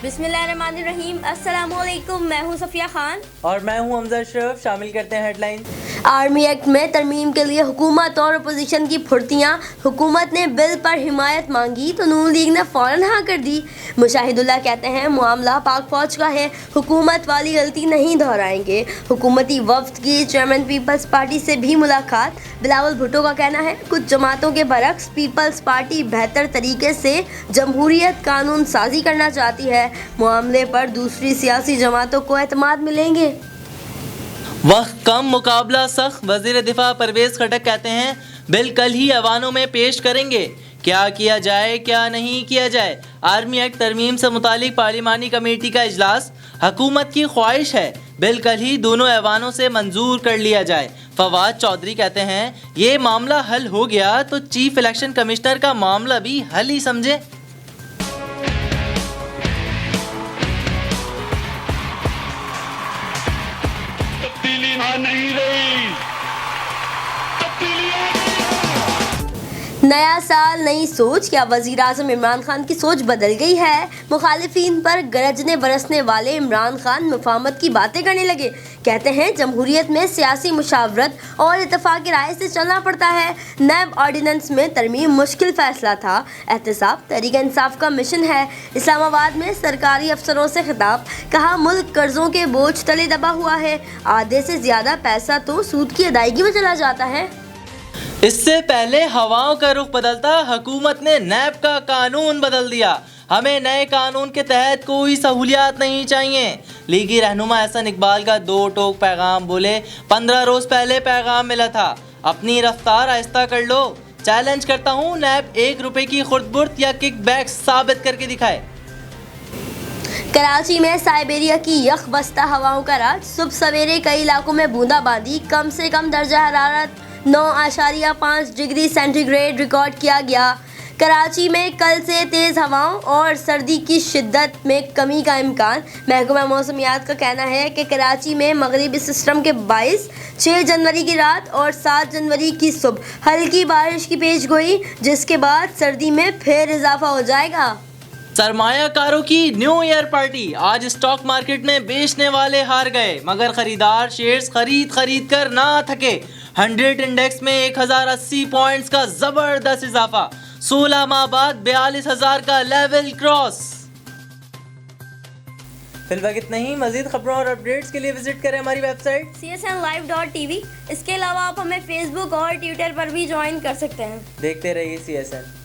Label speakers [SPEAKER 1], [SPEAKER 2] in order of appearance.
[SPEAKER 1] बिस्मिल्लाहिर्रहमानिर्रहीम। अस्सलामुअलैकुम, मैं हूं सफिया खान
[SPEAKER 2] और मैं हूं हमजा अशरफ। शामिल करते हैं हेडलाइन।
[SPEAKER 1] आर्मी एक्ट में तरमीम के लिए हुकूमत और अपोजिशन की फुर्तियां। हुकूमत ने बिल पर हिमायत मांगी तो नून लीग ने फौरन हाँ कर दी। मुशाहिदुल्लाह कहते हैं मामला पाक फौज का है, हुकूमत वाली गलती नहीं दोहराएंगे। हुकूमती वफ्द की चेयरमैन पीपल्स पार्टी से भी मुलाकात। बिलावल भुट्टो का कहना है कुछ जमातों के बरक्स पीपल्स पार्टी बेहतर तरीके से जमहूरियत कानून साजी करना चाहती है। मामले पर दूसरी सियासी जमातों को एतमाद मिलेंगे।
[SPEAKER 2] वक्त कम मुकाबला सख्त। वजीर दिफा परवेज खटक कहते हैं बिल कल ही ऐवानों में पेश करेंगे। क्या किया जाए क्या नहीं किया जाए, आर्मी एक्ट तरमीम से मुतालिक पार्लिमानी कमेटी का इजलास। हुकूमत की ख्वाहिश है बिल कल ही दोनों ऐवानों से मंजूर कर लिया जाए। फवाद चौधरी कहते हैं ये मामला हल हो गया तो चीफ इलेक्शन कमिश्नर का मामला भी हल ही समझे।
[SPEAKER 3] नहीं रही,
[SPEAKER 1] नया साल नई सोच, क्या वजीर आजम इमरान खान की सोच बदल गई है? मुखालिफिन पर गरजने बरसने वाले इमरान खान मुफाहमत की बातें करने लगे। कहते हैं जमहूरियत में सियासी मुशावरत और इत्तेफाक राय से चलना पड़ता है। नैब ऑर्डिनेंस में तरमीम मुश्किल फैसला था। एहतसाब तहरीक इंसाफ का मिशन है। इस्लामाबाद में सरकारी अफसरों से खिताब, कहा मुल्क कर्जों के बोझ तले दबा हुआ है, आधे से ज्यादा पैसा तो सूद की अदायगी में चला जाता है।
[SPEAKER 2] इससे पहले हवाओं का रुख बदलता हुकूमत ने नैब का कानून बदल दिया। हमें नए कानून के तहत कोई सहूलियात नहीं चाहिए। लीगी रहनुमा एहसन इकबाल का दो टोक पैगाम, बोले 15 रोज पहले पैगाम मिला था, अपनी रफ्तार आहिस्ता कर लो। चैलेंज करता हूँ नैब 1 रुपए की खुर्दबुर्द या किक बैक साबित करके दिखाए।
[SPEAKER 1] कराची में साइबेरिया की यख बस्ता हवाओं का राज। सुबह सवेरे कई इलाकों में बूंदाबांदी। कम से कम दर्जा हरारत 9.5 डिग्री सेंटीग्रेड रिकॉर्ड किया गया। कराची में कल से तेज़ हवाओं और सर्दी की शिद्दत में कमी का इम्कान। महकमा मौसमियात का कहना है कि कराची में मगरिबी सिस्टम के 6 जनवरी की रात और 7 जनवरी की सुबह हल्की बारिश की पेशगोई, जिसके बाद सर्दी में फिर इजाफा हो जाएगा।
[SPEAKER 2] सरमायाकारों की न्यू ईयर पार्टी। आज स्टॉक मार्केट में बेचने वाले हार गए, मगर खरीदार शेयर्स खरीद कर ना थके। 100 इंडेक्स में 1080 पॉइंट्स का जबरदस्त इजाफा। 16 माह बाद 42,000 का लेवल क्रॉस। फिलहाल इतना ही। मजीद खबरों और अपडेट्स के लिए विजिट करें हमारी वेबसाइट
[SPEAKER 1] csnlive.tv। इसके अलावा आप हमें फेसबुक और ट्विटर पर भी ज्वाइन कर सकते हैं।
[SPEAKER 2] देखते रहिए CSN।